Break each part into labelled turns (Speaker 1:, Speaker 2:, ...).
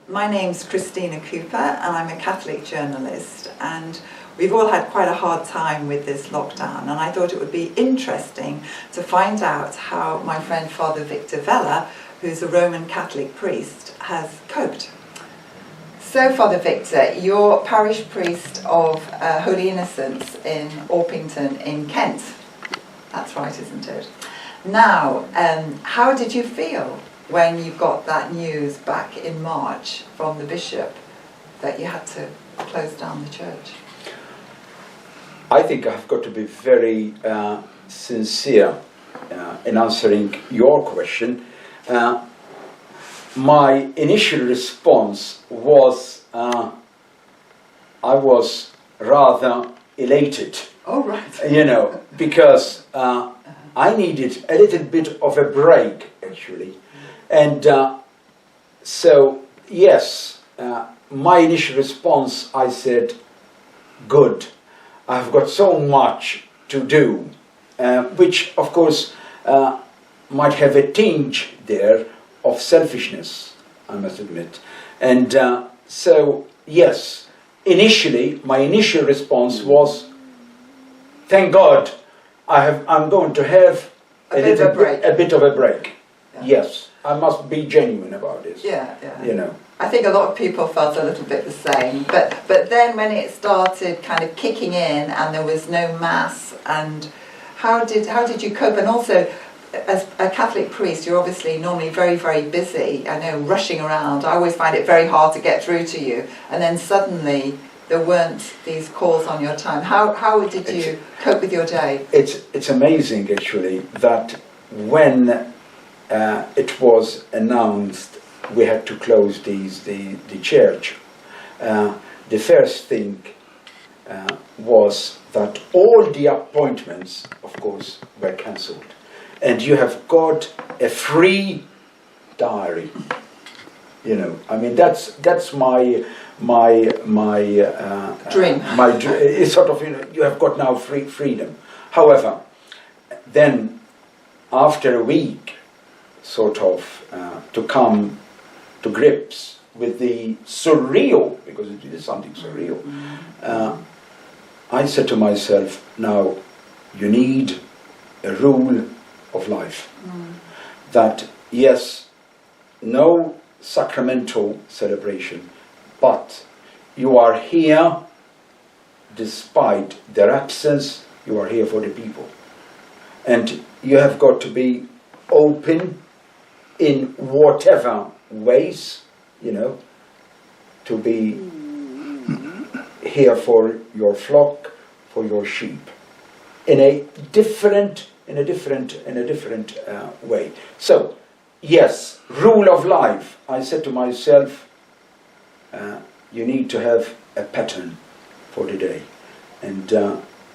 Speaker 1: My name's Kristina Cooper and I'm a Catholic journalist, and we've all had quite a hard time with this lockdown, and I thought it would be interesting to find out how my friend Father Victor Vella, who's a Roman Catholic priest, has coped. So Father Victor, you're parish priest of Holy Innocents in Orpington in Kent. That's right, isn't it? Now, how did you feel when you got that news back in March from the bishop that you had to close down the church?
Speaker 2: I think I've got to be very sincere in answering your question. My initial response was I was rather elated.
Speaker 1: Oh, right.
Speaker 2: You know, because I needed a little bit of a break, actually. And so, yes, my initial response, I said, good, I've got so much to do, which, of course, might have a tinge there of selfishness, I must admit. And so, yes, initially, my initial response was, thank God, I'm going to have a bit of a break. Yeah. Yes. I must be genuine about this. Yeah. You know.
Speaker 1: I think a lot of people felt a little bit the same, but then when it started kind of kicking in and there was no mass, and how did you cope? And also, as a Catholic priest, you're obviously normally very, very busy. I know, rushing around. I always find it very hard to get through to you, and then suddenly there weren't these calls on your time. How did you cope with your day?
Speaker 2: It's amazing, actually, that when it was announced we had to close the church, the first thing was that all the appointments, of course, were cancelled, and you have got a free diary. You know, I mean, that's my
Speaker 1: dream.
Speaker 2: It's sort of, you know, you have got now freedom. However, then after a week, sort of to come to grips with the surreal, because it is something surreal, I said to myself, now you need a rule of life. That yes, no sacramental celebration, but you are here despite their absence, you are here for the people. And you have got to be open in whatever ways, you know, to be here for your flock, for your sheep, in a different way. So, yes, rule of life. I said to myself, you need to have a pattern for the day, and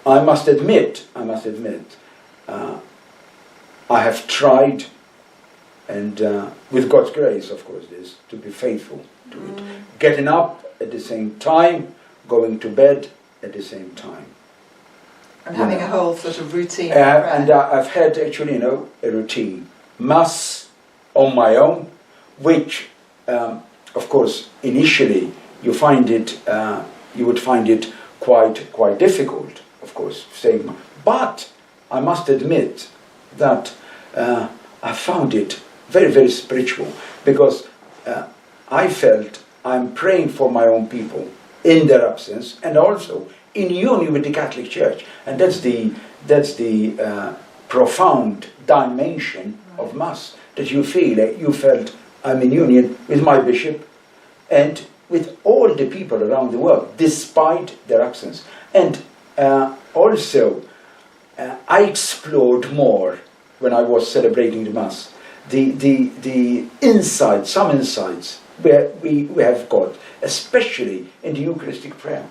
Speaker 2: I must admit, I have tried. And with God's grace, of course, this to be faithful to it. Getting up at the same time, going to bed at the same time.
Speaker 1: And having a whole sort of routine.
Speaker 2: And I've had actually, you know, a routine. Mass on my own, which, of course, initially you would find it quite difficult, of course, saying. But I must admit that I found it very, very spiritual, because I felt I'm praying for my own people in their absence, and also in union with the Catholic Church, and that's the profound dimension of Mass, that you felt I'm in union with my bishop and with all the people around the world, despite their absence. And also I explored more when I was celebrating the Mass. The insights, some insights where we have got, especially in the Eucharistic prayer.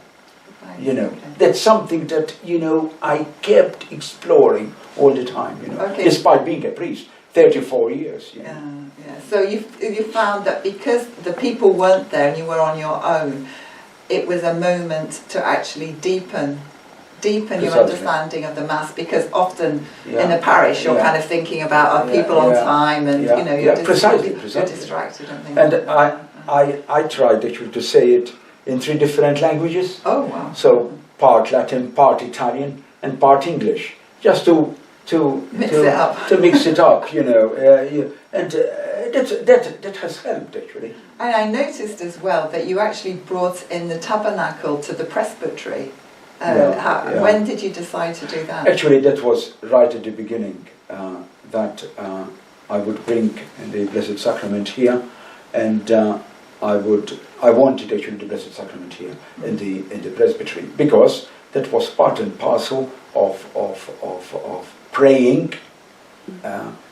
Speaker 2: You know, that's something that, you know, I kept exploring all the time, you know, despite being a priest, 34 years. You know.
Speaker 1: Yeah. So you found that because the people weren't there and you were on your own, it was a moment to actually deepen your understanding of the Mass, because often in a parish you're kind of thinking about are people on time, and you know you're distracted and things.
Speaker 2: And I tried actually to say it in 3 different languages.
Speaker 1: Oh, wow.
Speaker 2: So part Latin, part Italian, and part English, just to
Speaker 1: Mix it up.
Speaker 2: to mix it up, you know, and that has helped actually.
Speaker 1: And I noticed as well that you actually brought in the tabernacle to the presbytery. When did you decide to do that?
Speaker 2: Actually, that was right at the beginning, that I would bring the Blessed Sacrament here, and I wanted actually the Blessed Sacrament here in the presbytery, because that was part and parcel of praying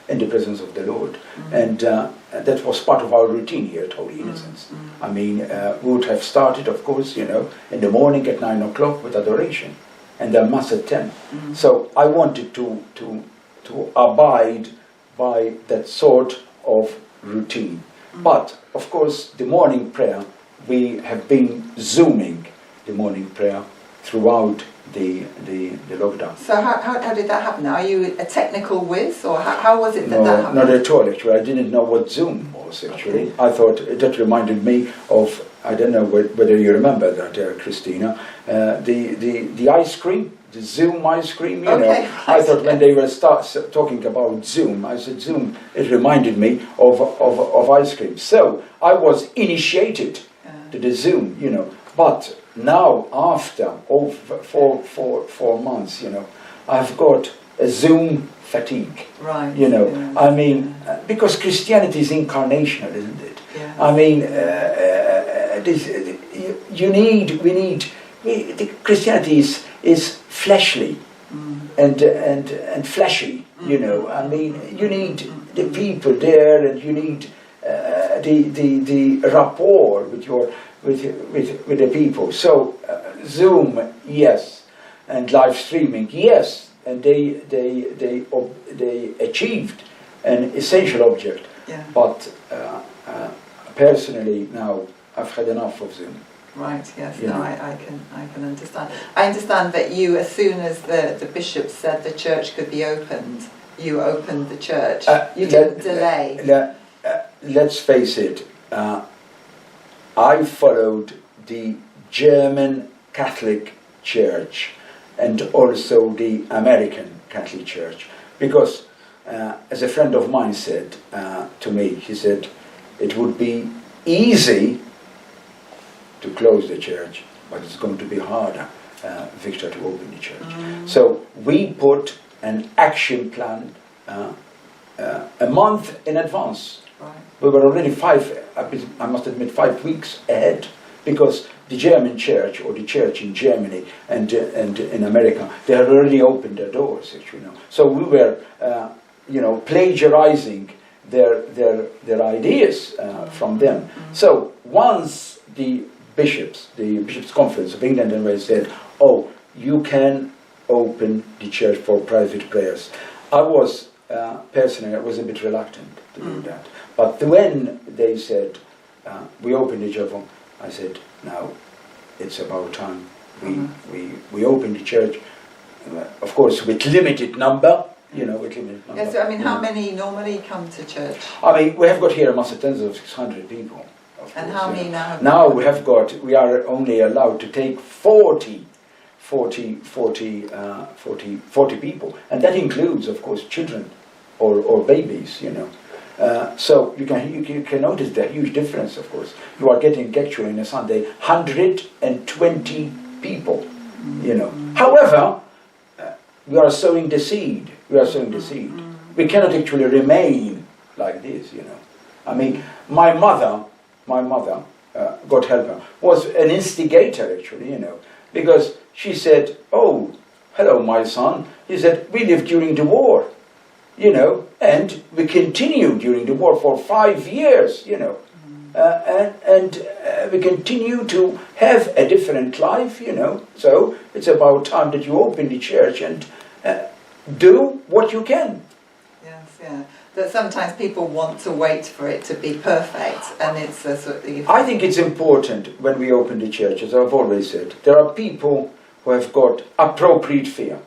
Speaker 2: in the presence of the Lord, and that was part of our routine here at Holy Innocents. I mean, we would have started, of course, you know, in the morning at 9 o'clock with adoration, and then Mass at 10. So I wanted to abide by that sort of routine. But of course, the morning prayer, we have been Zooming the morning prayer throughout the lockdown.
Speaker 1: So how did that happen? Are you a technical whiz, or how was it that happened?
Speaker 2: Not at all actually. I didn't know what Zoom was actually. Okay. I thought that reminded me of, I don't know whether you remember that, Kristina, the ice cream, the Zoom ice cream, you know. I thought when they were talking about Zoom, I said Zoom, it reminded me of ice cream. So I was initiated to the Zoom, you know. But now, after 4 months, you know, I've got a Zoom fatigue. Right. You know, yes. I mean, because Christianity is incarnational, isn't it? Yeah. I mean, Christianity is fleshly and fleshy. You know, I mean, you need the people there, and you need the rapport with the people. So Zoom, yes, and live streaming, yes, and they achieved an essential object. Yeah. But personally, now I've had enough of Zoom.
Speaker 1: Right. Yes. No, I can understand. I understand that you, as soon as the bishop said the church could be opened, you opened the church. You didn't delay.
Speaker 2: Let's face it. I followed the German Catholic Church and also the American Catholic Church, because as a friend of mine said to me, he said, it would be easy to close the church, but it's going to be harder, Victor, to open the church. So we put an action plan a month in advance. Right. We were already I must admit, 5 weeks ahead, because the German church, or the church in Germany and in America, they had already opened their doors, actually. So we were, plagiarizing their ideas from them. So once the Bishops' Conference of England and Wales said, "Oh, you can open the church for private prayers," I was personally, I was a bit reluctant to do that. But when they said, we opened the church, I said, now it's about time we open the church, of course with limited number, with limited number.
Speaker 1: Yes, so, I mean, how many normally come to church?
Speaker 2: I mean, we have got here a mass attendance of 600 people.
Speaker 1: And how many now?
Speaker 2: Now we are only allowed to take 40 people, and that includes, of course, children or babies, So you can notice the huge difference, of course. You are getting actually on a Sunday 120 people, However, we are sowing the seed. We cannot actually remain like this, I mean, my mother, God help her, was an instigator actually, because she said, "Oh, hello, my son." He said, "We lived during the war, and we continued during the war for 5 years, and we continue to have a different life, So it's about time that you open the church and do what you can."
Speaker 1: Yes, yeah. That sometimes people want to wait for it to be perfect, and it's a sort of...
Speaker 2: I think it's important when we open the church, as I've always said, there are people who have got appropriate fear,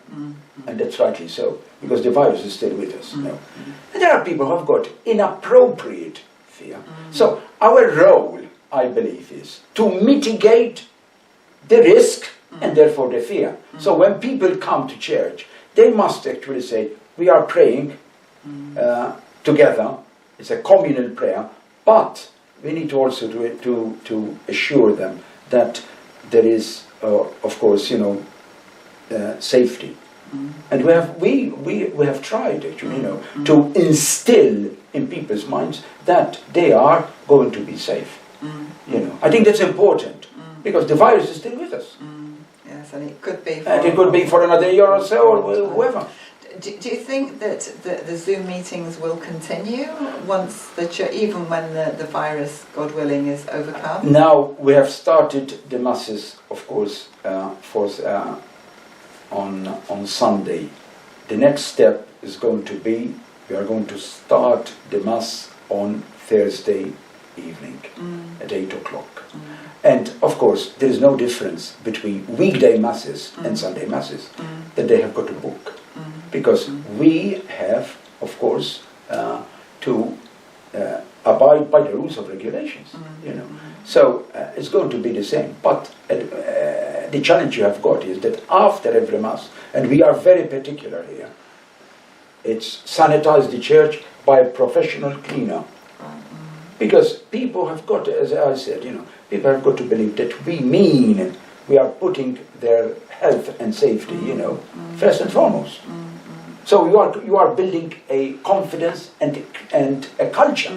Speaker 2: and that's rightly so, because the virus is still with us. And there are people who have got inappropriate fear. So our role I believe, is to mitigate the risk and therefore the fear. So when people come to church, they must actually say, we are praying together. It's a communal prayer, but we need to also to assure them that there is, of course, safety. And we have tried actually, to instill in people's minds that they are going to be safe. I think that's important because the virus is still with us.
Speaker 1: Yes, and it could be.
Speaker 2: And it could be for another year or so, or whoever.
Speaker 1: Do you think that the Zoom meetings will continue once even when the virus, God willing, is overcome?
Speaker 2: Now we have started the masses, of course, on Sunday. The next step is going to be we are going to start the mass on Thursday evening at 8 o'clock. And of course, there is no difference between weekday masses and Sunday masses that they have got to book. Because we have, of course, to abide by the rules of regulations, So it's going to be the same. But the challenge you have got is that after every mass, and we are very particular here, it's sanitize the church by a professional cleaner. Because people have got, as I said, people have got to believe that we are putting their health and safety, first and foremost. So you are building a confidence and a culture.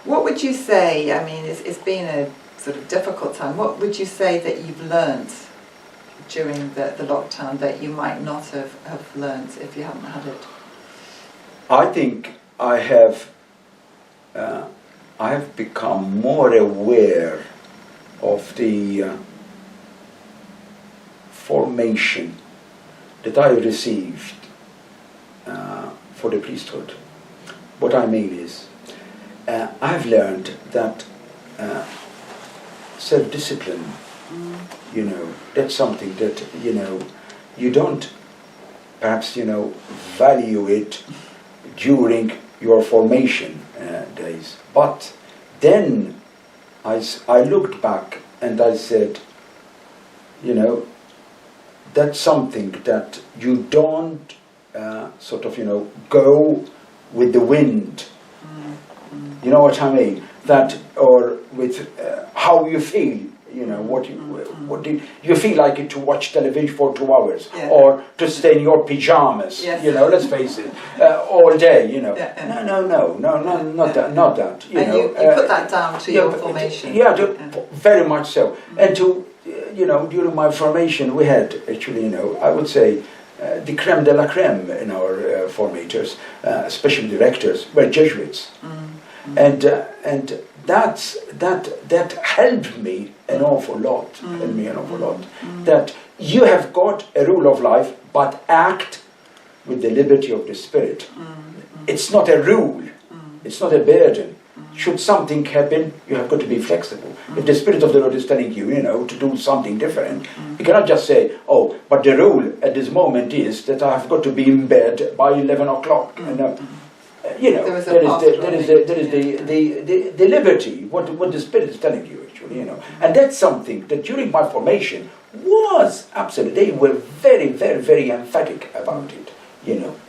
Speaker 1: What would you say? I mean, it's been a sort of difficult time. What would you say that you've learnt during the lockdown that you might not have learnt if you hadn't had it?
Speaker 2: I think I have become more aware of the formation that I received for the priesthood. What I mean is, I've learned that self-discipline, that's something that, you don't perhaps, value it during your formation days. But then I looked back and I said, that's something that you don't go with the wind. You know what I mean? That, or with how you feel. What do you feel like it to watch television for 2 hours, or to stay in your pajamas?
Speaker 1: Yes.
Speaker 2: Let's face it, all day. No, not that.
Speaker 1: You put that down to your formation.
Speaker 2: Very much so. And during my formation, we had actually, I would say, the creme de la creme in our formators, especially the rectors, were Jesuits, and that helped me an awful lot. That you have got a rule of life, but act with the liberty of the spirit. It's not a rule. It's not a burden. Should something happen, you have got to be flexible. If the Spirit of the Lord is telling you, to do something different, you cannot just say, oh, but the rule at this moment is that I have got to be in bed by 11 o'clock. There is the liberty, what the Spirit is telling you, actually, And that's something that during my formation was absolutely, they were very, very, very emphatic about it.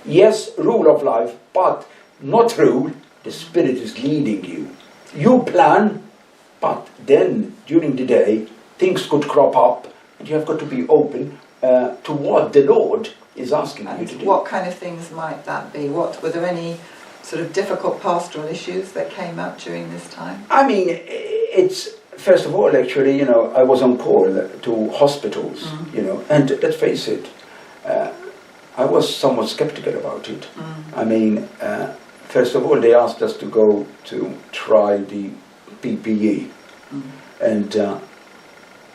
Speaker 2: Yes, rule of life, but not rule. The Spirit is leading you. You plan, but then during the day things could crop up, and you have got to be open to what the Lord is asking you to do.
Speaker 1: What kind of things might that be? Were there any sort of difficult pastoral issues that came up during this time?
Speaker 2: I mean, it's first of all, actually, I was on call to hospitals, and let's face it, I was somewhat skeptical about it. I mean. First of all, they asked us to go to try the PPE, and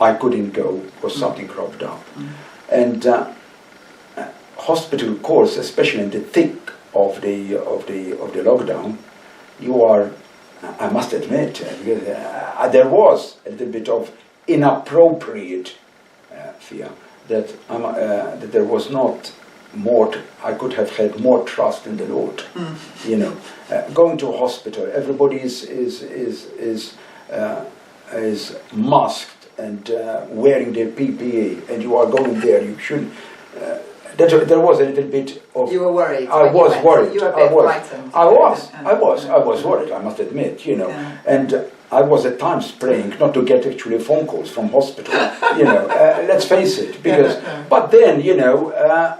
Speaker 2: I couldn't go because something cropped up. And hospital course, especially in the thick of the lockdown, you are, I must admit, there was a little bit of inappropriate fear that there was not. I could have had more trust in the Lord. Going to a hospital, everybody is is masked and wearing their PPE, and you are going there, you should. There was a little bit of.
Speaker 1: You were worried.
Speaker 2: I was worried.
Speaker 1: You were a bit frightened.
Speaker 2: I was worried. I must admit, and I was at times praying not to get actually phone calls from hospital. Let's face it, because. But then,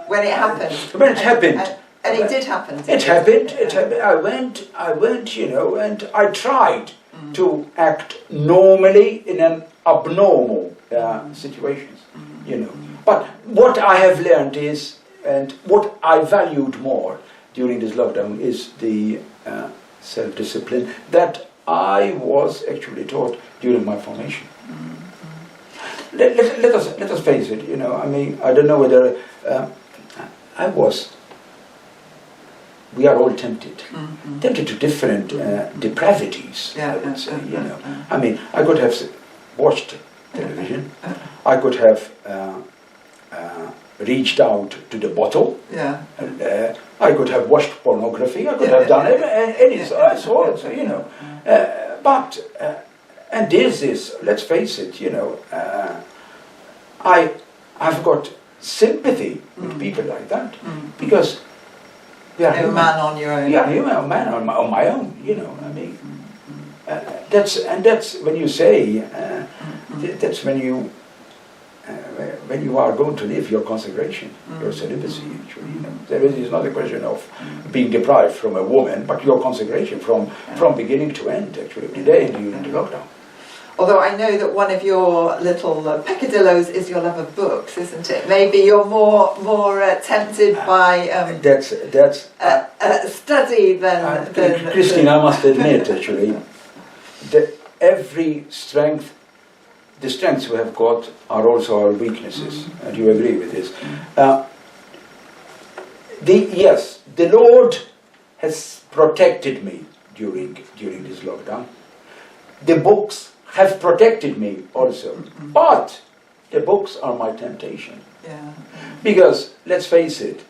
Speaker 1: when it happened.
Speaker 2: When it happened.
Speaker 1: And it did happen.
Speaker 2: It happened. I went, and I tried to act normally in an abnormal situations, But what I have learned is, and what I valued more during this lockdown is the self-discipline that I was actually taught during my formation. Let us face it, I don't know whether we are all tempted to different depravities, I would say, I could have watched television, I could have reached out to the bottle, I could have watched pornography, I could have done any sort, but, and this is, let's face it, I've got sympathy with people like that, because
Speaker 1: you're a man on your own.
Speaker 2: Yeah, you're a man on my own, that's when you say, that's when you are going to live your consecration, your celibacy, actually. It's not a question of being deprived from a woman, but your consecration from beginning to end, actually, today during the lockdown.
Speaker 1: Although I know that one of your little peccadillos is your love of books, isn't it? Maybe you're more tempted by study than
Speaker 2: Kristina, I must admit, actually, that every strength. The strengths we have got are also our weaknesses, and you agree with this. The Lord has protected me during this lockdown. The books have protected me also, but the books are my temptation. Because let's face it,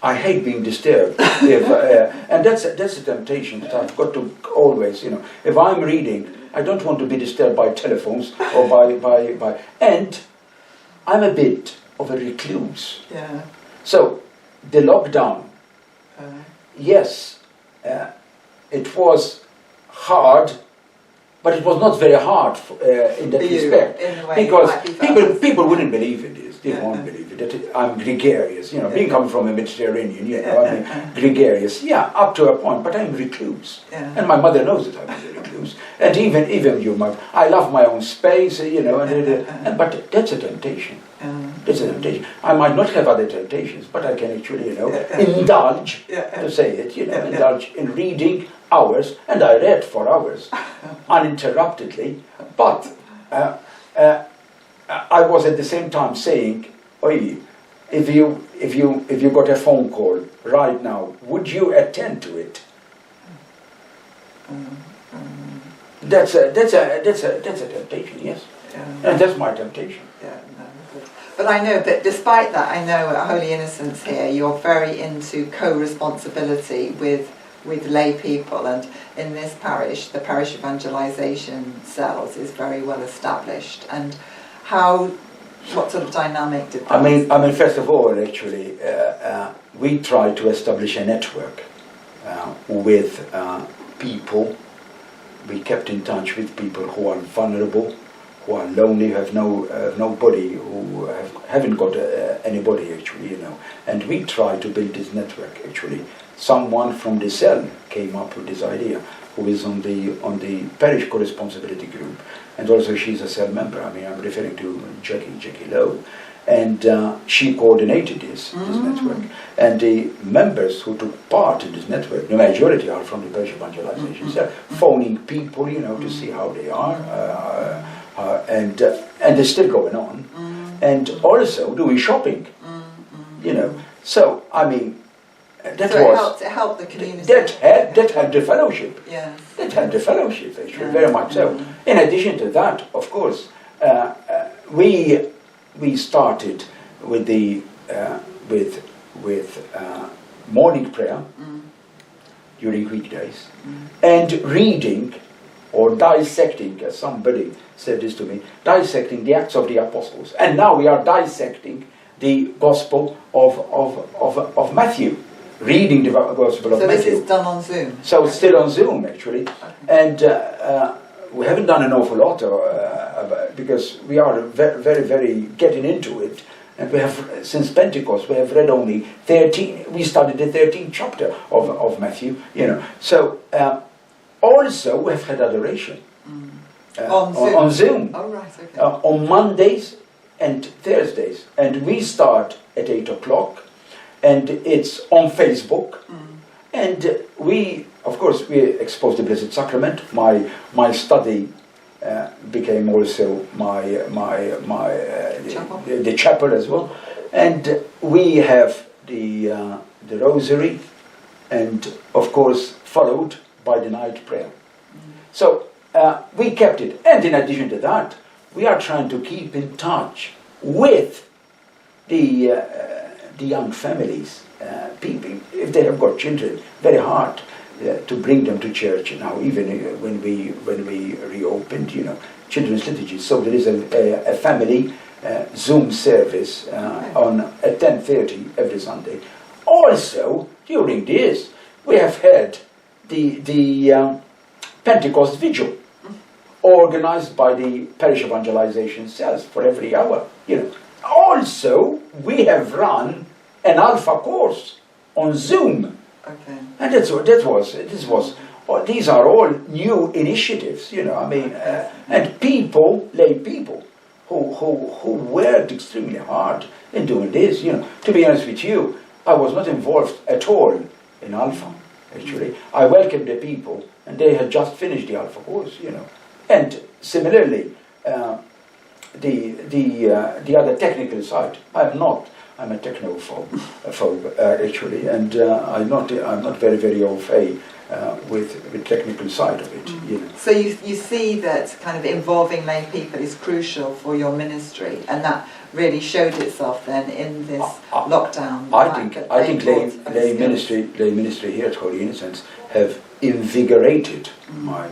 Speaker 2: I hate being disturbed, and that's a temptation that I've got to always, if I'm reading, I don't want to be disturbed by telephones or by and I'm a bit of a recluse. So the lockdown, yes, it was hard, but it was not very hard in that respect, because people wouldn't believe in this. They won't believe it. That I'm gregarious, being coming from a Mediterranean, gregarious. Yeah, up to a point, but I'm recluse, and my mother knows that I'm a recluse. And even you, I love my own space, but that's a temptation. That's a temptation. I might not have other temptations, but I can actually, indulge, to say it, indulge in reading hours, and I read for hours, uninterruptedly. But I was at the same time saying, "Oi, if you got a phone call right now, would you attend to it?" That's a temptation, yes, and that's my temptation.
Speaker 1: But I know that despite that, I know at Holy Innocents here, you're very into co-responsibility with lay people, and in this parish, the parish evangelization cells is very well established. And what sort of dynamic did that?
Speaker 2: I mean, first of all, actually, we try to establish a network with people. We kept in touch with people who are vulnerable, who are lonely, who have nobody, who haven't got anybody, actually, And we try to build this network, actually. Someone from the cell came up with this idea, who is on the parish co-responsibility group, and also she's a cell member. I'm referring to Jackie Lowe, and she coordinated this network. And the members who took part in this network, the majority are from the parish evangelization cell, phoning people, to see how they are, and they're still going on, and also doing shopping, So
Speaker 1: it helped the community.
Speaker 2: That had the fellowship. Yes. That had the fellowship, actually, very much so. In addition to that, of course, we started with the morning prayer during weekdays, and reading or dissecting, as somebody said this to me, dissecting the Acts of the Apostles. And now we are dissecting the Gospel of Matthew, reading the Gospel of Matthew.
Speaker 1: So this is done on Zoom?
Speaker 2: So it's still on Zoom, actually.
Speaker 1: Okay.
Speaker 2: And we haven't done an awful lot because we are very, very, very getting into it. And we have, since Pentecost, we have read only 13, we studied the 13th chapter of Matthew, So also we have had adoration. On Zoom.
Speaker 1: Oh, right, okay.
Speaker 2: On Mondays and Thursdays. And we start at 8 o'clock, and it's on Facebook. And we, of course, we expose the Blessed Sacrament. My study became also the chapel as well. And we have the Rosary, and of course followed by the night prayer. So we kept it, and in addition to that, we are trying to keep in touch with the young families, people, if they have got children. Very hard to bring them to church now, even when we reopened, children's liturgy. So there is a family Zoom service at 10:30 every Sunday. Also, during this, we have had the Pentecost Vigil, organized by the Parish evangelization cells for every hour. Also, we have run an alpha course on Zoom.
Speaker 1: Okay.
Speaker 2: And these are all new initiatives, and lay people, who worked extremely hard in doing this. To be honest with you, I was not involved at all in Alpha. Actually, I welcomed the people, and they had just finished the Alpha course. And similarly, the other technical side, I'm a technophobe, actually, and I'm not very, very au fait with the technical side of it.
Speaker 1: So you see that kind of involving lay people is crucial for your ministry, and that really showed itself then in this lockdown.
Speaker 2: I think lay ministry here at Holy Innocents have invigorated my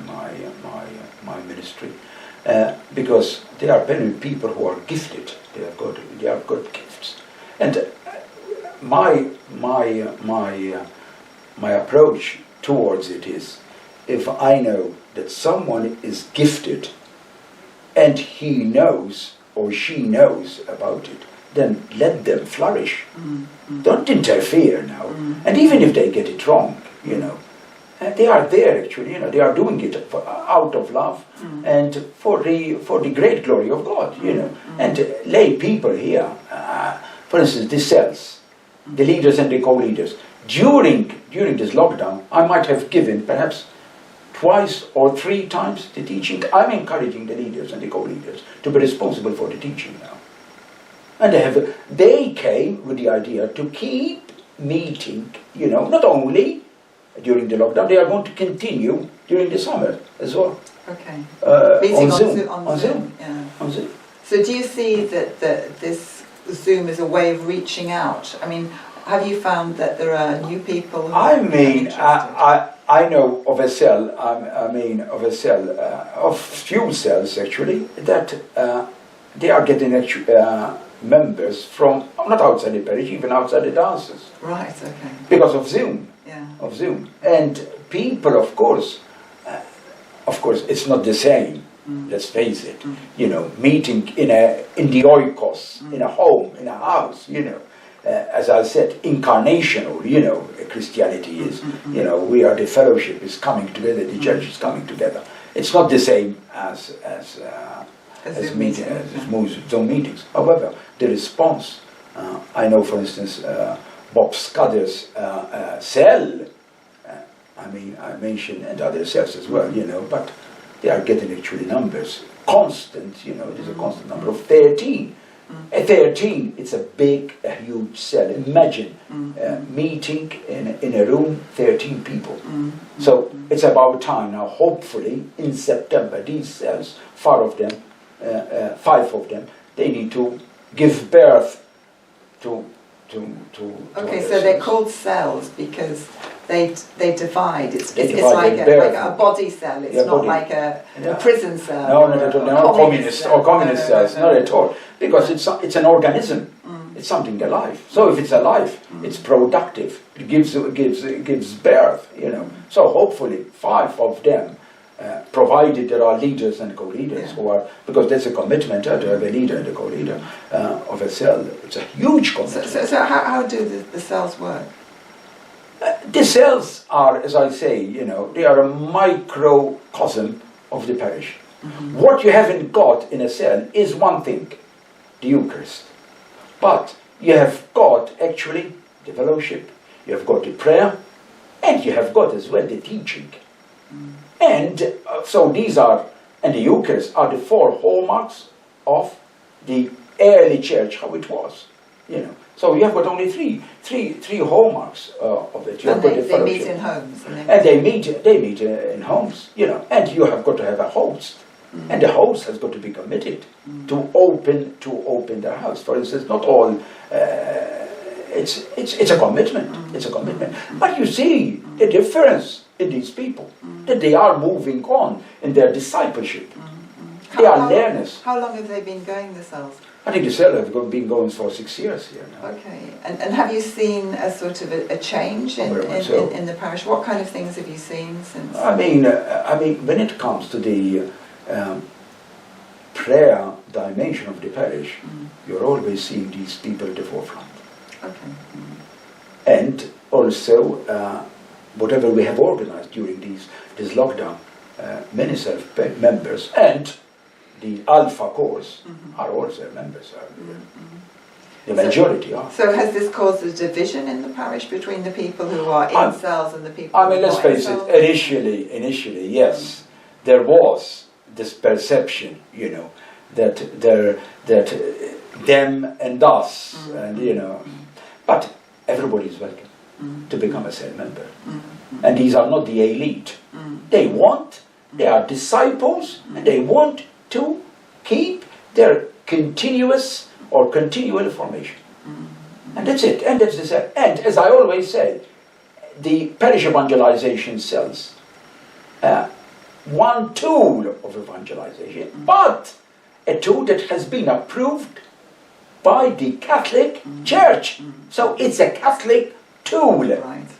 Speaker 2: ministry, because there are many people who are gifted. They have got gifts. And my approach towards it is, if I know that someone is gifted and he knows or she knows about it, then let them flourish. Don't interfere now. And even if they get it wrong, they are there actually. They are doing it out of love and for the great glory of God. And lay people here. For instance, the cells, the leaders and the co-leaders. During this lockdown, I might have given perhaps twice or three times the teaching. I'm encouraging the leaders and the co-leaders to be responsible for the teaching now. And they came with the idea to keep meeting, not only during the lockdown, they are going to continue during the summer as well.
Speaker 1: Okay.
Speaker 2: On Zoom.
Speaker 1: Yeah.
Speaker 2: On Zoom.
Speaker 1: So do you see that this Zoom is a way of reaching out? I mean, have you found that there are new people who
Speaker 2: I know of a cell, of few cells actually, that they are getting members from, not outside the parish, even outside the diocese.
Speaker 1: Right, okay.
Speaker 2: Because of Zoom.
Speaker 1: Yeah.
Speaker 2: Of Zoom. And people, of course, it's not the same. Let's face it. Meeting in the oikos, in a home, in a house, as I said, incarnational, Christianity is, we are, the fellowship is coming together, the church is coming together. It's not the same as Zoom meetings. However, the response, I know, for instance, Bob Scudder's cell, I mentioned, and other cells as well, but they are getting actually numbers, constant, there's a constant number of 13. At 13, it's a huge cell. Imagine meeting in a room, 13 people. So it's about time now, hopefully, in September, these cells, 5 of them, they need to give birth to
Speaker 1: Okay, so they're called cells because they divide. It's like a body cell. It's not like a prison cell.
Speaker 2: No, not at all. They're not communist cells. Not at all. Because it's an organism. It's something alive. So if it's alive, it's productive. It gives birth. So hopefully 5 of them, provided there are leaders and co-leaders who are, because there's a commitment to have a leader and a co-leader of a cell. It's a huge commitment.
Speaker 1: So how do the cells work?
Speaker 2: The cells are, as I say, they are a microcosm of the parish. What you haven't got in a cell is one thing, the Eucharist. But you have got actually the fellowship, you have got the prayer, and you have got as well the teaching. And so these are, and the Eucharist are the 4 hallmarks of the early church, how it was. So you have got only three hallmarks of it. You
Speaker 1: and
Speaker 2: have
Speaker 1: they meet in homes.
Speaker 2: And they meet in homes, and you have got to have a host. And the host has got to be committed to open their house. For instance, not all. It's a commitment. It's a commitment. But you see the difference in these people, that they are moving on in their discipleship. They are learners.
Speaker 1: How long have they been going, the cells?
Speaker 2: I think the cell have been going for 6 years here now.
Speaker 1: Okay. And have you seen a sort of a change in the parish? What kind of things have you seen since?
Speaker 2: I mean, when it comes to the prayer dimension of the parish, you're always seeing these people at the forefront.
Speaker 1: Okay.
Speaker 2: And also, whatever we have organized during this lockdown, many self-members and the Alpha course are also members. The majority are.
Speaker 1: So has this caused a division in the parish between the people who are in cells and the people who are
Speaker 2: let's face it, initially, yes, there was this perception, that them and us, and but everybody is welcome to become a cell member. And these are not the elite. They are disciples, and they want to keep their continual formation. And that's it. And that's the cell. And as I always say, the parish evangelization cells, one tool of evangelization, but a tool that has been approved by the Catholic Church. So it's a Catholic tool,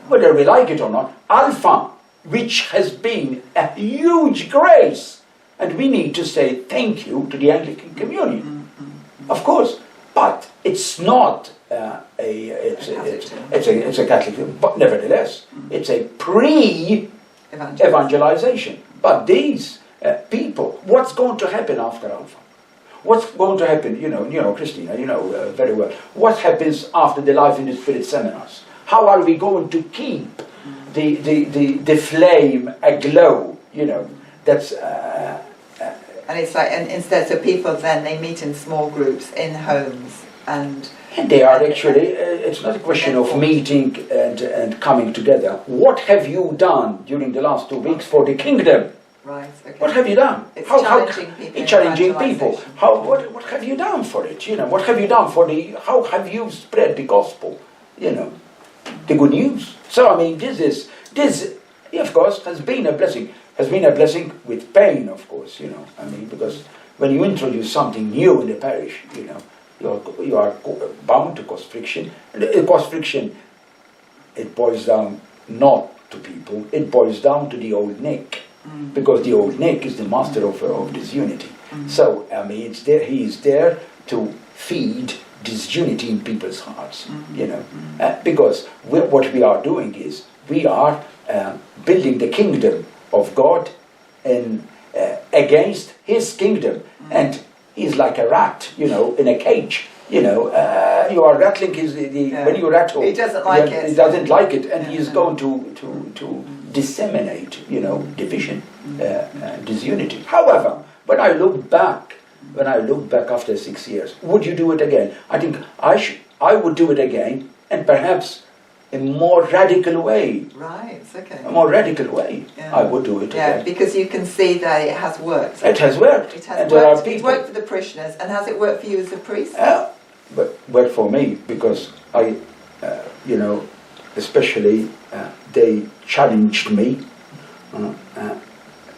Speaker 2: whether we like it or not. Alpha, which has been a huge grace, and we need to say thank you to the Anglican Communion, of course. But it's not it's a Catholic, but nevertheless, it's a pre-evangelization. But these people, what's going to happen after Alpha? What's going to happen? Kristina, very well. What happens after the Life in the Spirit seminars? How are we going to keep the flame aglow? That's.
Speaker 1: And it's like, and instead, so people then they meet in small groups in homes, and
Speaker 2: they are actually. It's not a question of meeting and coming together. What have you done during the last 2 weeks for the kingdom?
Speaker 1: Right. Okay.
Speaker 2: What have you done?
Speaker 1: It's challenging
Speaker 2: people. What have you done for it? What have you done for how have you spread the gospel? The good news. So this of course has been a blessing. Has been a blessing with pain, of course. Because when you introduce something new in the parish, you are bound to cause friction. And cause friction. It boils down not to people. It boils down to the old Nick. Because the old Nick is the master of disunity. So, it's there. He is there to feed disunity in people's hearts. Because what we are doing is we are building the kingdom of God against His kingdom, and he's like a rat, in a cage. You are rattling when you rattle.
Speaker 1: He doesn't like it.
Speaker 2: He doesn't like it, and he is going to disseminate, division, disunity. However, when I look back after 6 years, would you do it again? I think I would do it again, and perhaps in a more radical way.
Speaker 1: Right, okay.
Speaker 2: A more radical way. Yeah. I would do it again.
Speaker 1: Yeah, because you can see that it has worked.
Speaker 2: It has worked.
Speaker 1: It has worked. It's worked for the parishioners, and has it worked for you as a priest?
Speaker 2: But worked for me, because I, especially they challenged me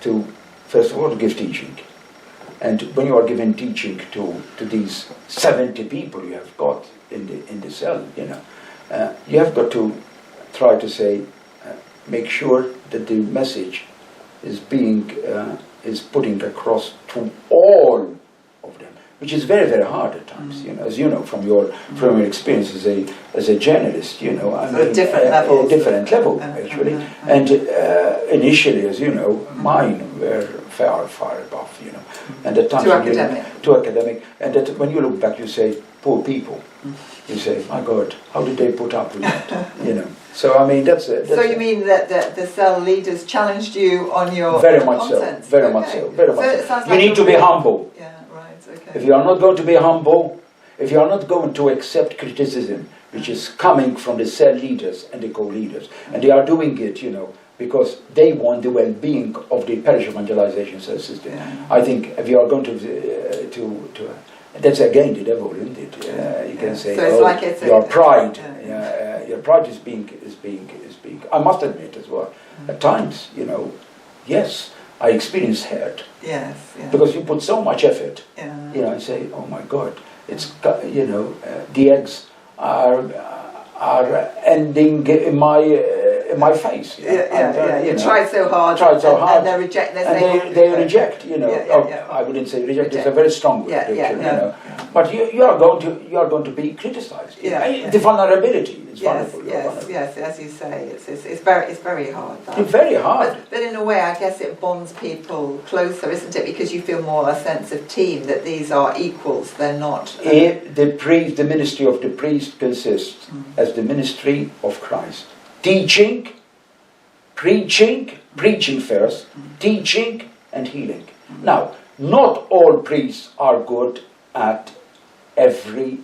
Speaker 2: to, first of all, give teaching. And when you are giving teaching to these 70 people you have got in the cell, you have got to try to say, make sure that the message is is putting across to all of them, which is very, very hard at times. As you know from your experience as a journalist,
Speaker 1: a different level
Speaker 2: actually. And initially, as you know, mine were far above, and at times too academic, and that when you look back, you say, poor people. You say, my God, how did they put up with that? So I mean, that's
Speaker 1: so you mean that the cell leaders challenged you on your
Speaker 2: very much
Speaker 1: content?
Speaker 2: so, very much so, very much so. You need to be humble.
Speaker 1: Yeah, right. Okay.
Speaker 2: If you are not going to be humble, if you are not going to accept criticism, which is coming from the cell leaders and the co-leaders, and they are doing it, because they want the well-being of the parish evangelization system. Yeah. I think if you are going to that's again the devil, isn't it? You can say, so your pride, your pride is being. I must admit as well. At times, yes, I experience hurt.
Speaker 1: Yes.
Speaker 2: Because you put so much effort.
Speaker 1: Yeah.
Speaker 2: I say, oh my God, it's the eggs are ending in my face.
Speaker 1: You tried so hard. And they reject.
Speaker 2: They reject. I wouldn't say reject. It's a very strong word. But you are going to be criticized. The vulnerability is vulnerable.
Speaker 1: Yes. As you say, it's very hard.
Speaker 2: It's very hard.
Speaker 1: But in a way, I guess it bonds people closer, isn't it? Because you feel more a sense of team, that these are equals. They're not.
Speaker 2: The ministry of the priest consists as the ministry of Christ. Teaching, preaching first, teaching and healing. Now, not all priests are good at every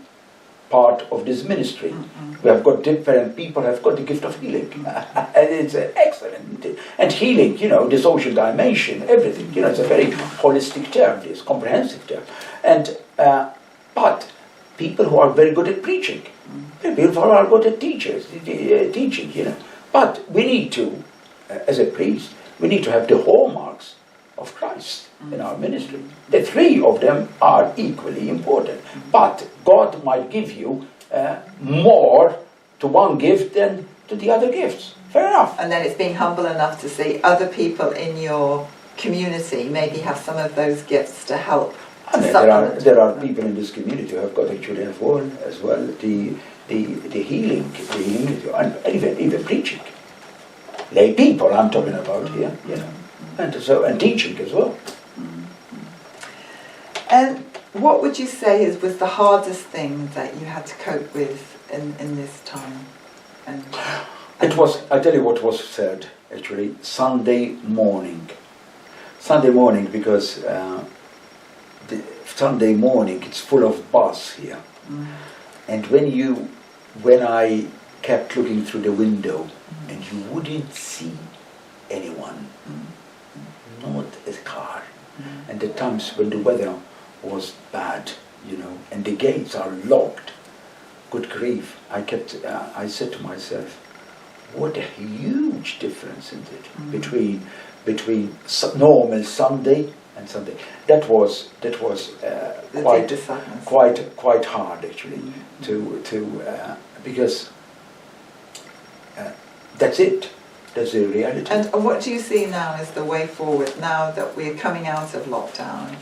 Speaker 2: part of this ministry. We have got different people have got the gift of healing. And it's excellent. And healing, the social dimension, everything, it's a very holistic term, it's a comprehensive term. And, but people who are very good at preaching, people who are good at teaching, But we need to, as a priest, we need to have the hallmarks of Christ in our ministry. The three of them are equally important. But God might give you more to one gift than to the other gifts. Fair enough.
Speaker 1: And then it's being humble enough to see other people in your community maybe have some of those gifts to help.
Speaker 2: There are people in this community who have got actually as well the healing, and even preaching. Lay people I'm talking about here, and teaching as well.
Speaker 1: And what would you say was the hardest thing that you had to cope with in this time?
Speaker 2: It was, I tell you what was said actually, Sunday morning. Sunday morning, because the Sunday morning it's full of buzz here. And when I kept looking through the window and you wouldn't see anyone, not a car. And the times when the weather was bad, and the gates are locked, good grief, I said to myself, what a huge difference is it between normal Sunday and Sunday. That was quite hard actually to because that's it. That's the reality.
Speaker 1: And what do you see now as the way forward, now that we're coming out of lockdown,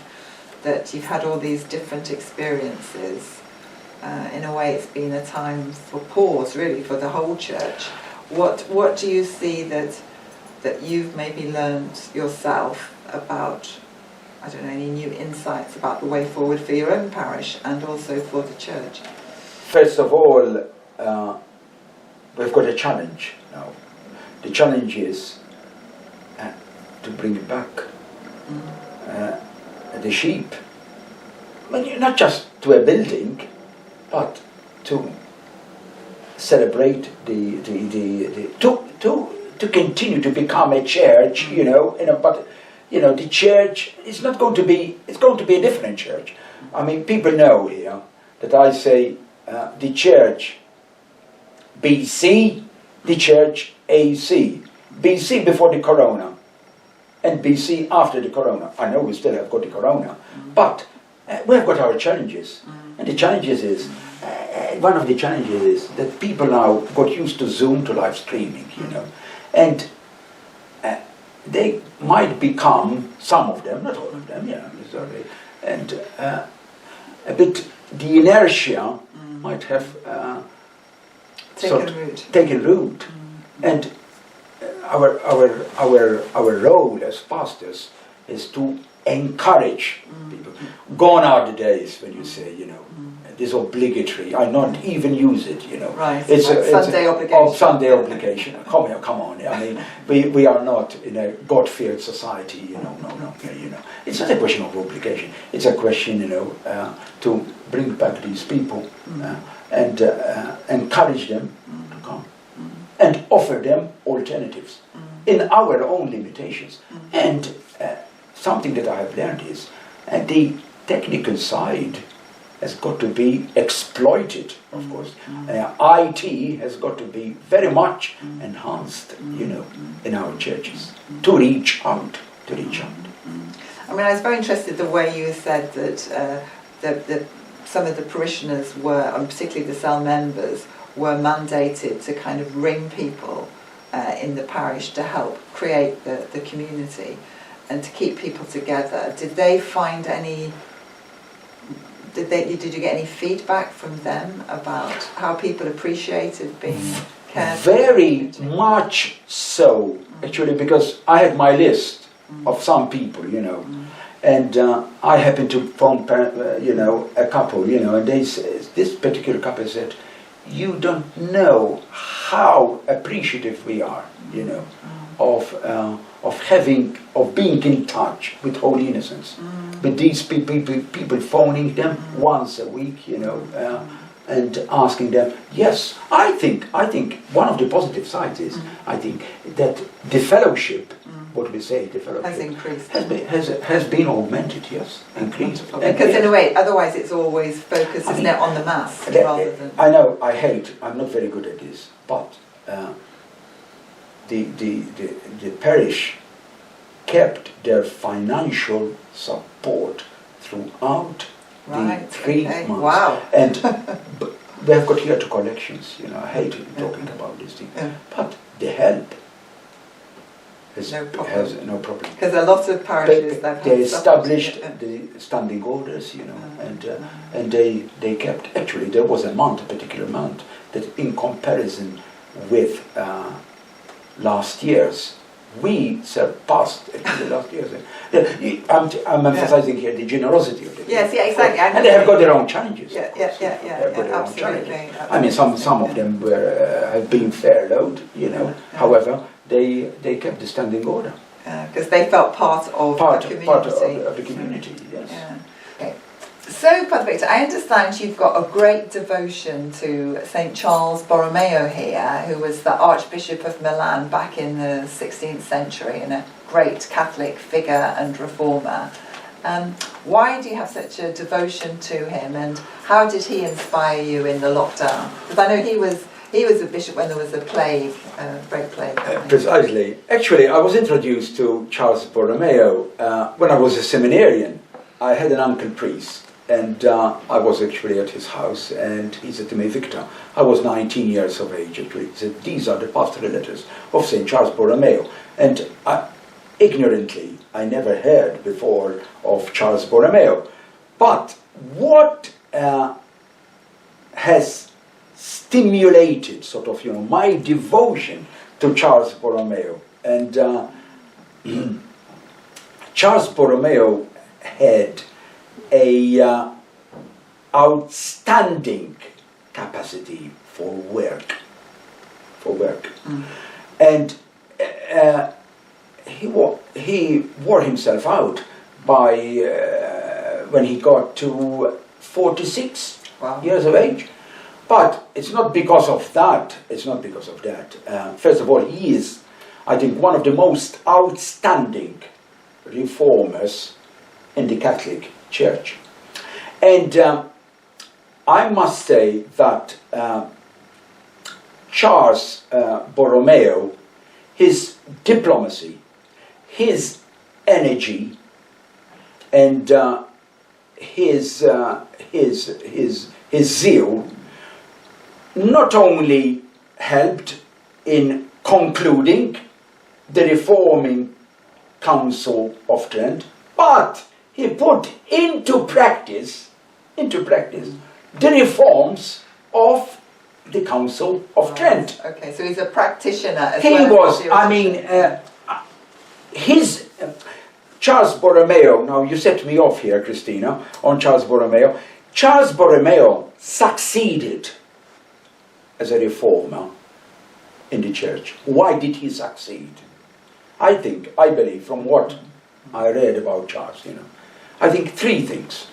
Speaker 1: that you've had all these different experiences? In a way, it's been a time for pause, really, for the whole church. What do you see that you've maybe learned yourself about, I don't know, any new insights about the way forward for your own parish and also for the church?
Speaker 2: First of all, we've got a challenge now. The challenge is to bring back the sheep. Not just to a building, but to celebrate to continue to become a church, but the church is not going to be, it's going to be a different church. I mean, people know here that I say the church BC, the church AC. BC before the corona, and BC after the corona. I know we still have got the corona, but we have got our challenges. And the challenges is, one of the challenges is that people now got used to Zoom, to live streaming, you know. And they might become, some of them, not all of them, yeah, sorry, and a bit, the inertia might have taken root. And our role as pastors is to encourage people. Gone are the days when you say, you know, this obligatory, I not even use it, you know.
Speaker 1: Right.
Speaker 2: It's
Speaker 1: like Sunday obligation.
Speaker 2: Sunday obligation. Come on. I mean, we are not in a God-feared society, you know. No. You know, it's not a question of obligation. It's a question, you know, to bring back these people and encourage them to come and offer them alternatives in our own limitations. And something that I have learned is the technical side has got to be exploited, of course. IT has got to be very much enhanced, you know, in our churches to reach out. I
Speaker 1: mean, I was very interested the way you said that some of the parishioners were, and particularly the cell members, were mandated to kind of ring people in the parish to help create the community and to keep people together. Did they find any? Did you get any feedback from them about how people appreciated being cared for?
Speaker 2: Very much so, actually, because I had my list of some people, you know, and I happened to phone, you know, a couple, you know, and this particular couple said, "You don't know how appreciative we are, you know, of being in touch with Holy Innocents, with these people phoning them once a week, you know, and asking them." Yes, I think one of the positive sides is I think that the fellowship, what we say, the fellowship
Speaker 1: has increased,
Speaker 2: has been augmented, yes, increased.
Speaker 1: Because in a way, otherwise it's always focused, isn't it, on the mass rather than.
Speaker 2: I know, I'm not very good at this, but the parish kept their financial support throughout the 3 months.
Speaker 1: Wow.
Speaker 2: And we have got here to collections, you know, I hate talking about this thing, but the help has no problem.
Speaker 1: Because a lot of parishes
Speaker 2: they established the standing orders, you know, and they kept, actually there was a particular month, that in comparison with last year's, we surpassed actually last year's. I'm emphasizing here the generosity of the people.
Speaker 1: Yes, yeah, exactly.
Speaker 2: And they have got their own challenges.
Speaker 1: Yeah, absolutely.
Speaker 2: I mean, some of them have been furloughed, you know. However, they kept the standing order.
Speaker 1: Because they felt part of the community.
Speaker 2: Part of the community, yes.
Speaker 1: Yeah. Okay. So, Father Victor, I understand you've got a great devotion to St. Charles Borromeo here, who was the Archbishop of Milan back in the 16th century and a great Catholic figure and reformer. Why do you have such a devotion to him, and how did he inspire you in the lockdown? Because I know he was a bishop when there was a plague, Great Plague.
Speaker 2: Precisely. Actually, I was introduced to Charles Borromeo when I was a seminarian. I had an uncle priest, and I was actually at his house, and he said to me, "Victor, I was 19 years of age actually." He said, "These are the pastoral letters of St. Charles Borromeo." And ignorantly, I never heard before of Charles Borromeo. But what has stimulated sort of, you know, my devotion to Charles Borromeo, and Charles Borromeo had a outstanding capacity for work, and he wore himself out by when he got to 46 years of age. But it's not because of that. First of all, he is, I think, one of the most outstanding reformers in the Catholic Church. And I must say that Charles Borromeo, his diplomacy, his energy, and his zeal not only helped in concluding the reforming Council of Trent, but he put into practice the reforms of the Council of Trent.
Speaker 1: Okay, so he's a practitioner as
Speaker 2: He
Speaker 1: well as
Speaker 2: was, I mean, Charles Borromeo, now you set me off here, Kristina, on Charles Borromeo. Charles Borromeo succeeded as a reformer in the church. Why did he succeed? I believe, from what I read about Charles, I think three things.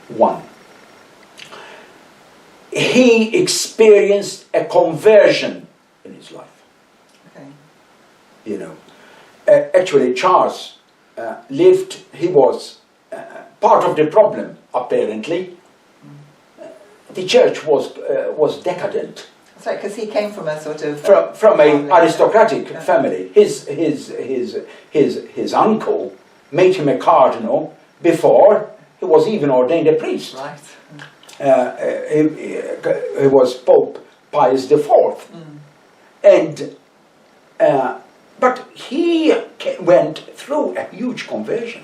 Speaker 2: One, he experienced a conversion in his life.
Speaker 1: Okay.
Speaker 2: Actually, Charles he was part of the problem, apparently. The church was decadent.
Speaker 1: That's right, because he came from a sort of...
Speaker 2: From an aristocratic family. His uncle made him a cardinal before he was even ordained a priest.
Speaker 1: Right.
Speaker 2: He was Pope Pius IV. And but he went through a huge conversion.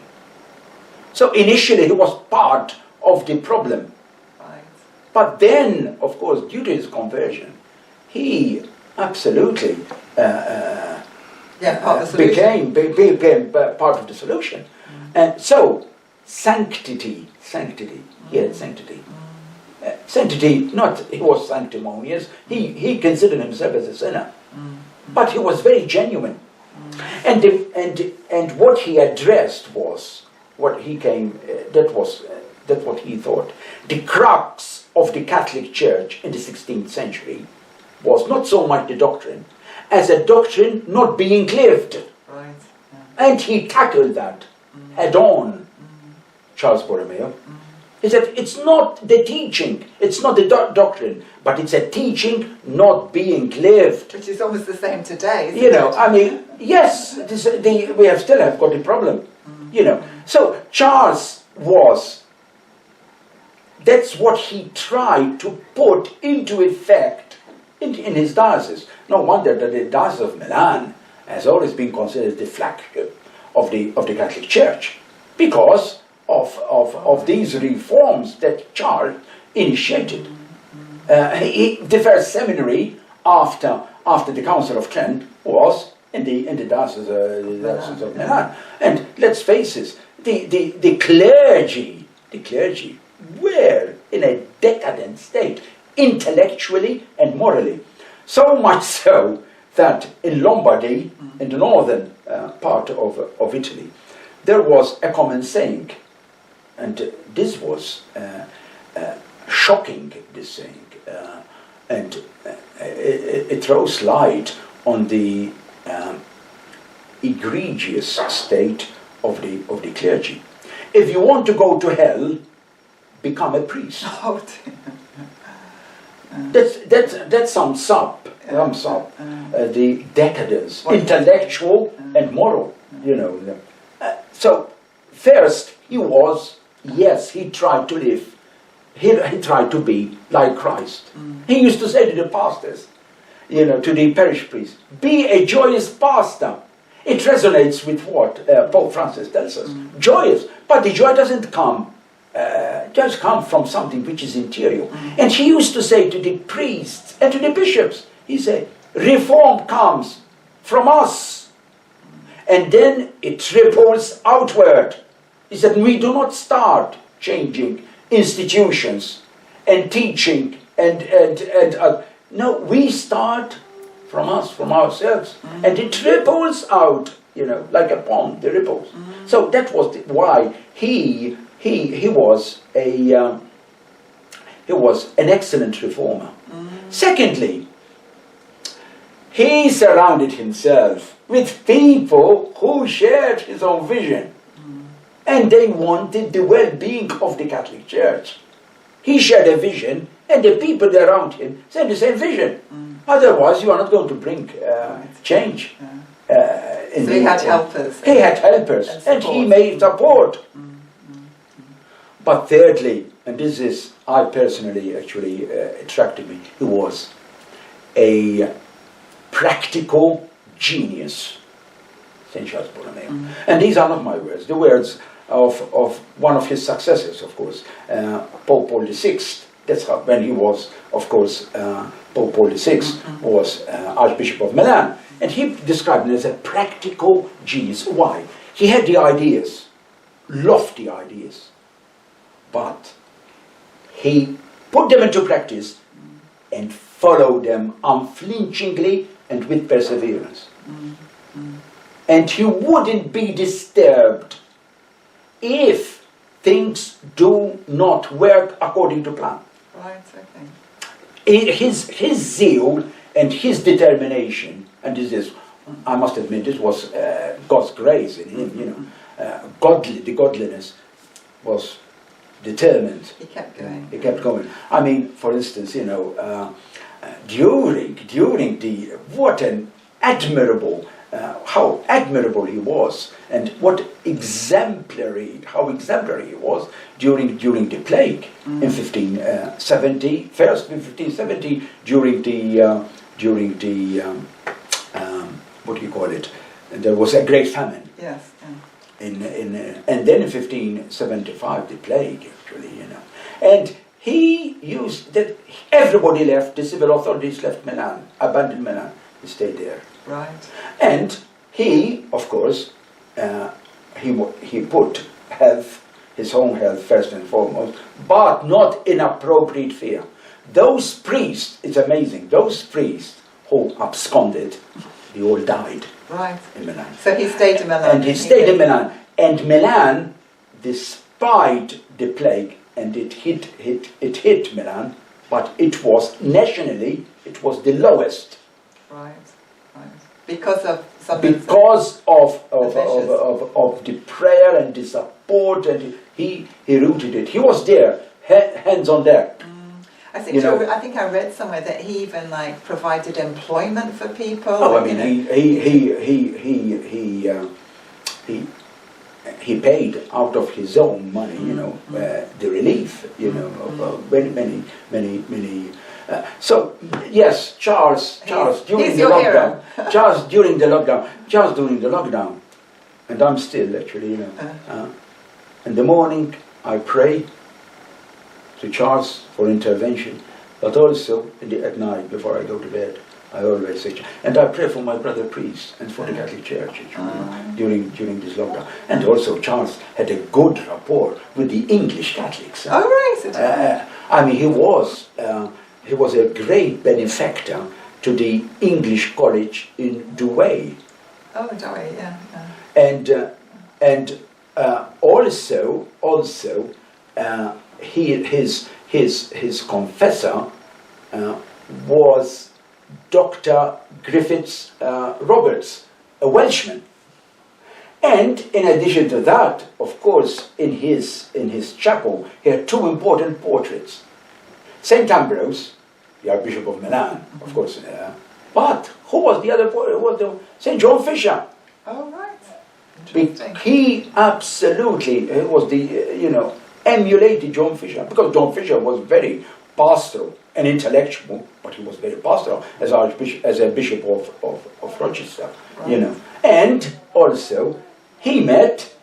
Speaker 2: So initially he was part of the problem.
Speaker 1: Right.
Speaker 2: But then, of course, due to his conversion, he absolutely became part of the solution. And so, sanctity, he had sanctity. Sanctity, he was sanctimonious, he considered himself as a sinner. But he was very genuine. And what he addressed was, that's what he thought. The crux of the Catholic Church in the 16th century was not so much the doctrine, as a doctrine not being lived.
Speaker 1: Right. Yeah.
Speaker 2: And he tackled that head on, Charles Borromeo. He said, it's not the teaching, it's not the doctrine, but it's a teaching not being lived.
Speaker 1: Which is almost the same today, isn't it?
Speaker 2: I mean, yes, we still have got a problem. So Charles that's what he tried to put into effect in his diocese. No wonder that the Diocese of Milan has always been considered the flagship of the Catholic Church, because of these reforms that Charles initiated. The first seminary after the Council of Trent was in the Diocese of Milan. And let's face it, the clergy were in a decadent state, intellectually and morally. So much so that in Lombardy, in the northern part of Italy, there was a common saying, and this was shocking, this saying, and it throws light on the egregious state of the clergy. If you want to go to hell, become a priest.
Speaker 1: Oh,
Speaker 2: That sums up the decadence, intellectual and moral. So first he tried to live. He tried to be like Christ. He used to say to the pastors, to the parish priests, be a joyous pastor. It resonates with what Pope Francis tells us. Joyous, but the joy doesn't come from something which is interior. And he used to say to the priests and to the bishops, he said, reform comes from us, and then it ripples outward. He said, we do not start changing institutions and teaching no, we start from us, from ourselves, and it ripples out, like a pond, the ripples. So that was why he was an excellent reformer. Secondly, he surrounded himself with people who shared his own vision, and they wanted the well-being of the Catholic Church. He shared a vision, and the people around him shared the same vision. Otherwise, you are not going to bring change.
Speaker 1: So he had helpers.
Speaker 2: He had helpers, and he made support. But thirdly, and this is, I personally actually attracted me, he was a practical genius, St. Charles Borromeo. And these are not my words, the words of one of his successors, of course, Pope Paul VI. That's how, when he was, of course, Pope Paul VI was Archbishop of Milan. And he described him as a practical genius. Why? He had the ideas, lofty ideas, but he put them into practice and followed them unflinchingly and with perseverance. And he wouldn't be disturbed if things do not work according to plan.
Speaker 1: Right, okay.
Speaker 2: His zeal and his determination, and this is, I must admit, this was God's grace in him, you know. The godliness was determined.
Speaker 1: He kept going.
Speaker 2: He kept going. I mean, for instance, you know, during the, what an admirable, how admirable he was, and what how exemplary he was during the plague in 1570. First in 1570, during the what do you call it? There was a great famine.
Speaker 1: Yes.
Speaker 2: And then in 1575, the plague, actually, you know. And he used that. Everybody left. The civil authorities left Milan, abandoned Milan. He stayed there.
Speaker 1: Right.
Speaker 2: And he, of course, he put health, his own health first and foremost, but not in appropriate fear. Those priests, it's amazing, those priests who absconded, they all died.
Speaker 1: Right.
Speaker 2: In Milan.
Speaker 1: So he stayed in Milan.
Speaker 2: And he stayed in Milan. And Milan, despite the plague, and it hit Milan, but it was nationally, it was the lowest.
Speaker 1: Right. Because of
Speaker 2: the prayer and the support, and he rooted it. He was there, hands on deck.
Speaker 1: I think I read somewhere that he even provided employment for people.
Speaker 2: Oh, I mean, he paid out of his own money, you know, the relief, you know, of many. So yes, Charles during the lockdown, and I'm still actually, you know, in the morning I pray to Charles for intervention, but also at night before I go to bed, I always say, and I pray for my brother priests and for the Catholic Church during this lockdown. And also Charles had a good rapport with the English Catholics.
Speaker 1: Oh, right.
Speaker 2: I mean, he was a great benefactor to the English College in Douai.
Speaker 1: Oh, Douai, yeah.
Speaker 2: And also his confessor was Dr. Griffiths Roberts, a Welshman. And in addition to that, of course, in his chapel, he had two important portraits. St. Ambrose, the Archbishop of Milan, of course, but who was the other portrait? It was St. John Fisher.
Speaker 1: Oh, right.
Speaker 2: He absolutely was emulated John Fisher, because John Fisher was very pastoral and intellectual, but he was very pastoral as a bishop of Rochester, right. You know. And also he met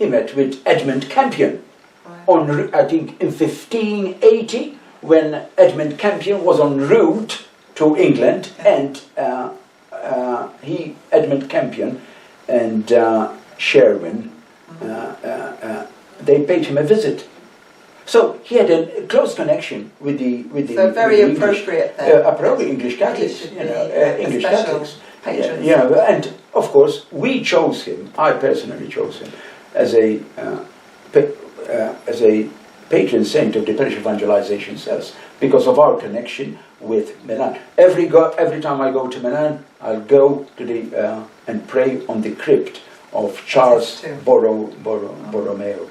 Speaker 2: with Edmund Campion, right. I think in 1580, when Edmund Campion was en route to England, and Edmund Campion and Sherwin, they paid him a visit. So he had a close connection with the
Speaker 1: very appropriate then.
Speaker 2: Appropriate English Catholics, English Catholics. And of course we chose him. I personally chose him as a patron saint of the Parish evangelization cells because of our connection with Milan. Every time I go to Milan, I'll go to and pray on the crypt of Charles Borromeo.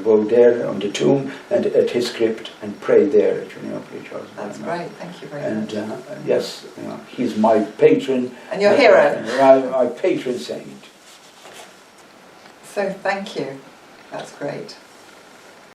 Speaker 2: go there on the tomb and at his crypt and pray there. Actually, Charles.
Speaker 1: That's great. Thank you very much.
Speaker 2: And yes, he's my patron.
Speaker 1: And your hero.
Speaker 2: My patron saint.
Speaker 1: So thank you. That's great.